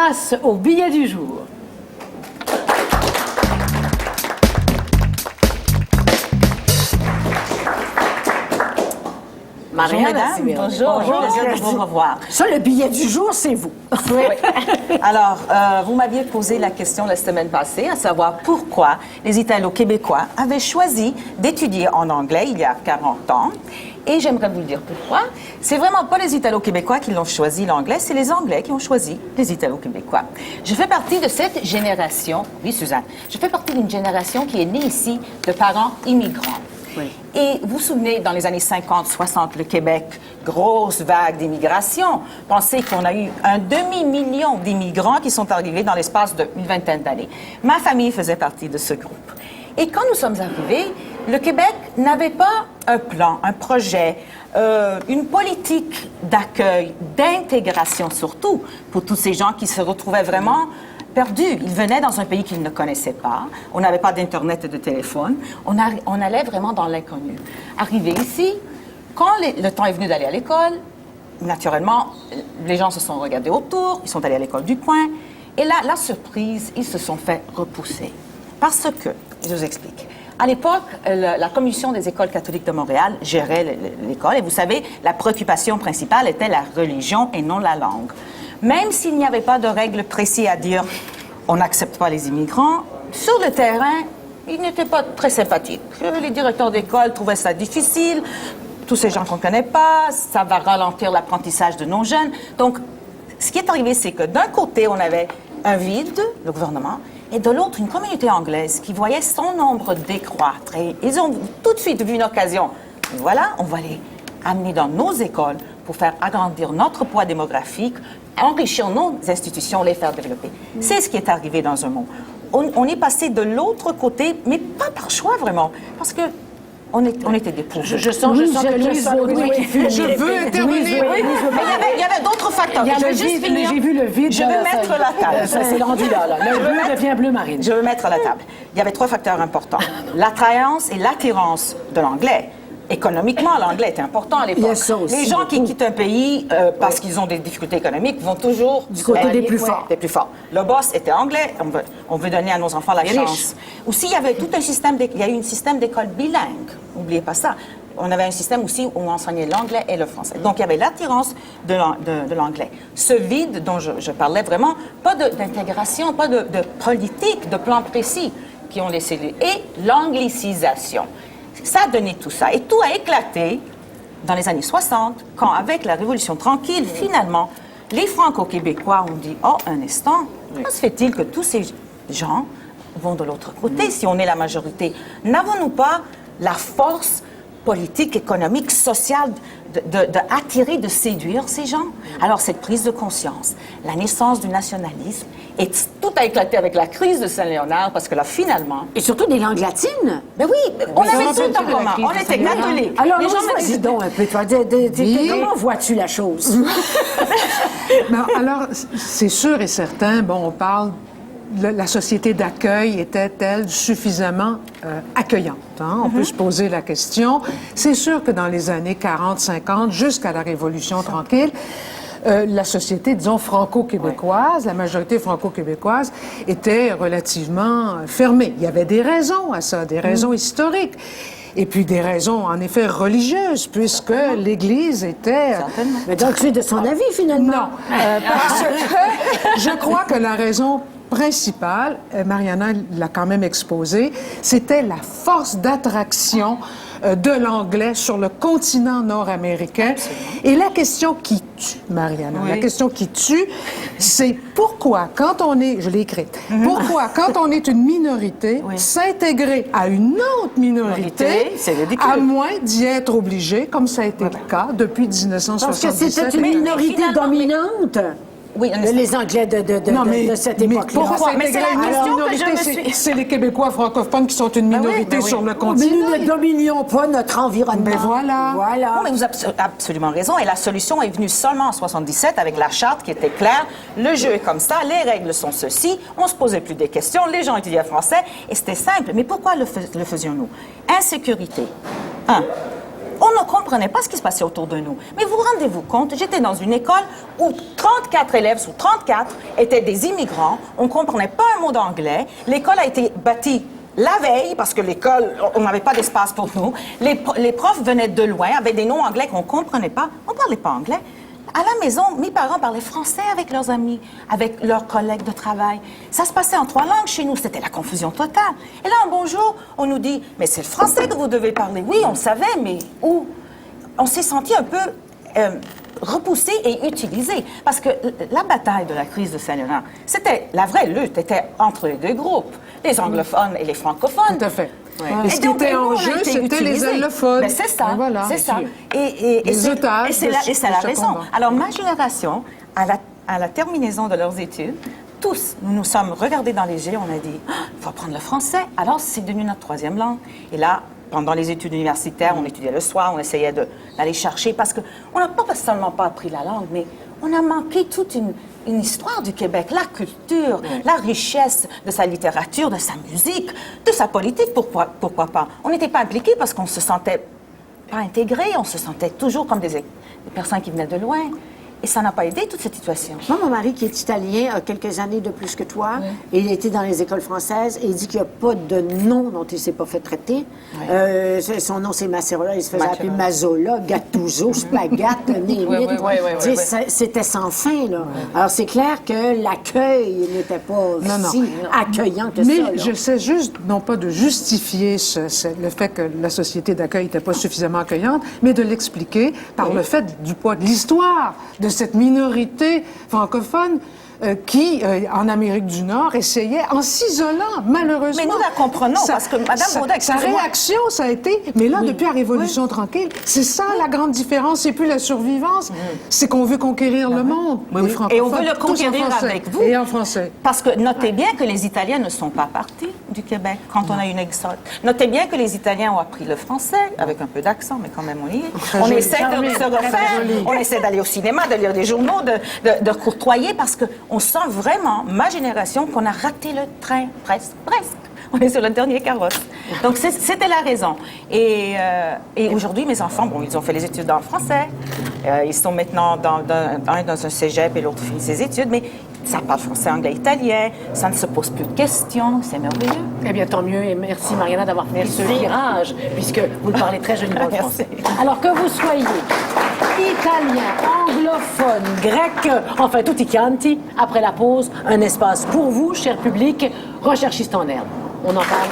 passe au billet du jour. Bonjour, mesdames. Bonjour. Plaisir de vous revoir. Ça, le billet du jour, c'est vous. Oui. Alors, vous m'aviez posé la question la semaine passée, à savoir pourquoi les Italo-Québécois avaient choisi d'étudier en anglais il y a 40 ans. Et j'aimerais vous dire pourquoi. C'est vraiment pas les Italo-Québécois qui l'ont choisi l'anglais, c'est les Anglais qui ont choisi les Italo-Québécois. Je fais partie de cette génération, oui Suzanne, je fais partie d'une génération qui est née ici de parents immigrants. Oui. Et vous vous souvenez, dans les années 50, 60, le Québec, grosse vague d'immigration. Pensez qu'on a eu un demi-million d'immigrants qui sont arrivés dans l'espace d'une vingtaine d'années. Ma famille faisait partie de ce groupe. Et quand nous sommes arrivés, le Québec n'avait pas un plan, un projet, une politique d'accueil, d'intégration surtout, pour tous ces gens qui se retrouvaient vraiment perdus. Ils venaient dans un pays qu'ils ne connaissaient pas. On n'avait pas d'Internet et de téléphone. On allait vraiment dans l'inconnu. Arrivé ici, quand le temps est venu d'aller à l'école, naturellement, les gens se sont regardés autour, ils sont allés à l'école du coin, et là, la surprise, ils se sont fait repousser. Parce que, je vous explique, à l'époque, la Commission des écoles catholiques de Montréal gérait l'école, et vous savez, la préoccupation principale était la religion et non la langue. Même s'il n'y avait pas de règles précises à dire « on n'accepte pas les immigrants », sur le terrain, ils n'étaient pas très sympathiques. Les directeurs d'école trouvaient ça difficile, tous ces gens qu'on ne connaît pas, ça va ralentir l'apprentissage de nos jeunes. Donc, ce qui est arrivé, c'est que d'un côté, on avait un vide, le gouvernement, et de l'autre, une communauté anglaise qui voyait son nombre décroître. Et ils ont tout de suite vu une occasion. Et voilà, on va les amener dans nos écoles pour faire agrandir notre poids démographique, enrichir nos institutions, les faire développer. C'est ce qui est arrivé dans un monde. On est passé de l'autre côté, mais pas par choix vraiment, parce que on était des pauvres. Je sens que Louise Baudouin qui fut... Je veux intervenir. Oui, mais il y avait d'autres facteurs. J'ai vu le vide. Je veux mettre la table. C'est rendu là. Le bleu devient bleu marine. Je veux mettre la table. Il y avait 3 facteurs importants. L'attrayance et l'attirance de l'anglais. Économiquement, l'anglais était important à l'époque. Les gens qui quittent un pays parce qu'ils ont des difficultés économiques vont toujours du côté des plus forts. Des plus forts. Le boss était anglais. On veut donner à nos enfants la chance. Aussi, il y avait tout un système. Il y a eu un système d'école bilingue. N'oubliez pas ça. On avait un système aussi où on enseignait l'anglais et le français. Donc, il y avait l'attirance de l'anglais. Ce vide dont je parlais vraiment, pas d'intégration, pas de politique, de plan précis qui ont laissé... Et l'anglicisation. Ça a donné tout ça. Et tout a éclaté dans les années 60, quand, avec la Révolution tranquille, finalement, les Franco-Québécois ont dit « Oh, un instant, comment se fait-il que tous ces gens vont de l'autre côté si on est la majorité? N'avons-nous pas la force politique, économique, sociale d'attirer, de séduire ces gens? » Alors, cette prise de conscience, la naissance du nationalisme, et tout a éclaté avec la crise de Saint-Léonard, parce que là, finalement... Et surtout des langues latines. Ben oui, on avait tout en commun. On était catholiques. Alors, les gens me disent donc un peu, toi, comment vois-tu la chose? Alors, c'est sûr et certain, bon, on parle... La société d'accueil était-elle suffisamment accueillante? Hein? On peut se poser la question. C'est sûr que dans les années 40, 50, jusqu'à la Révolution tranquille, la société, disons, franco-québécoise, la majorité franco-québécoise, était relativement fermée. Il y avait des raisons à ça, des raisons historiques. Et puis des raisons, en effet, religieuses, puisque l'Église était... Certainement. Mais donc, tu es de son avis, finalement? Non, parce que je crois que la raison principale, Mariana l'a quand même exposé, c'était la force d'attraction de l'anglais sur le continent nord-américain. Et la question qui tue, Mariana, la question qui tue, c'est pourquoi, quand on est, je l'ai écrite, pourquoi, quand on est une minorité, s'intégrer à une autre minorité, à moins d'y être obligé, comme ça a été le cas depuis 1977. Parce que c'était une minorité dominante. Oui, les Anglais de cette époque-là. Pourquoi? Mais c'est la question que je me suis... C'est les Québécois francophones qui sont une minorité sur le continent. Mais nous ne dominions pas notre environnement. Mais voilà. Non, mais vous avez absolument raison. Et la solution est venue seulement en 77 avec la charte qui était claire. Le jeu est comme ça, les règles sont ceci. On se posait plus des questions, les gens étudiaient français et c'était simple. Mais pourquoi le faisions-nous? Insécurité. On ne comprenait pas ce qui se passait autour de nous. Mais vous rendez-vous compte, j'étais dans une école où 34 élèves sur 34 étaient des immigrants. On ne comprenait pas un mot d'anglais. L'école a été bâtie la veille, parce que l'école, on n'avait pas d'espace pour nous. Les profs venaient de loin, avaient des noms anglais qu'on ne comprenait pas. On ne parlait pas anglais. À la maison, mes parents parlaient français avec leurs amis, avec leurs collègues de travail. Ça se passait en 3 langues chez nous. C'était la confusion totale. Et là, un bonjour, on nous dit, mais c'est le français que vous devez parler. Oui, on le savait, mais où? On s'est senti un peu repoussé et utilisé. Parce que la bataille de la crise de Saint-Laurent, c'était, la vraie lutte était entre les deux groupes, les anglophones et les francophones. Tout à fait. Ouais. Et ce qui donc, était nous, en on a jeu, été c'était les utilisés. allophones. Ben, c'est ça, Et voilà. c'est ça. sûr. Et Les c'est- otages et c'est de la, ce- et c'est de la ce raison. combat. Alors, ma génération, à la terminaison de leurs études, tous, nous nous sommes regardés dans les yeux, on a dit, il faut apprendre le français. Alors, c'est devenu notre 3e langue. Et là, pendant les études universitaires, on étudiait le soir, on essayait d'aller chercher, parce qu'on n'a pas seulement pas appris la langue, mais on a manqué toute une histoire du Québec, la culture, la richesse de sa littérature, de sa musique, de sa politique, pourquoi pas. On n'était pas impliqués parce qu'on se sentait pas intégrés, on se sentait toujours comme des personnes qui venaient de loin. Et ça n'a pas aidé toute cette situation. Moi, mon mari, qui est italien, a quelques années de plus que toi, et il était dans les écoles françaises, et il dit qu'il n'y a pas de nom dont il ne s'est pas fait traiter. Son nom, c'est Masserola, il se faisait appeler Mazzola, Gattuso, Spagat, Némite. C'était sans fin, là. Alors, c'est clair que l'accueil n'était pas si accueillant que Mais ça. là. je sais juste, non pas de justifier le fait que la société d'accueil n'était pas suffisamment accueillante, mais de l'expliquer par le fait du poids de l'histoire de cette minorité francophone qui, en Amérique du Nord, essayait, en s'isolant, malheureusement... Mais nous la comprenons, parce que Mme Baudin, sa excusez-moi. réaction, ça a été... Mais là, depuis la Révolution tranquille, c'est ça la grande différence. C'est plus la survivance, c'est qu'on veut conquérir le monde. Les francophones, Et on veut le tous en conquérir français. avec vous. Et en français. Parce que notez bien que les Italiens ne sont pas partis du Québec quand on a une exode. Notez bien que les Italiens ont appris le français, avec un peu d'accent, mais quand même on y est. On essaie de se refaire, on essaie d'aller au cinéma, de lire des journaux, de courtoyer, parce qu'on sent vraiment, ma génération, qu'on a raté le train, presque. On est sur le dernier carrosse. Donc, c'était la raison. Et aujourd'hui, mes enfants, bon, ils ont fait les études en français. Ils sont maintenant un dans un cégep et l'autre finit ses études, mais ça parle français, anglais, italien. Ça ne se pose plus de questions. C'est merveilleux. Eh bien, tant mieux. Et merci, Mariana, d'avoir fait ce virage, puisque vous le parlez très joliment le français. Alors que vous soyez italien, anglophone, grec, enfin, tutti quanti, après la pause, un espace pour vous, cher public, recherchiste en herbe. On en parle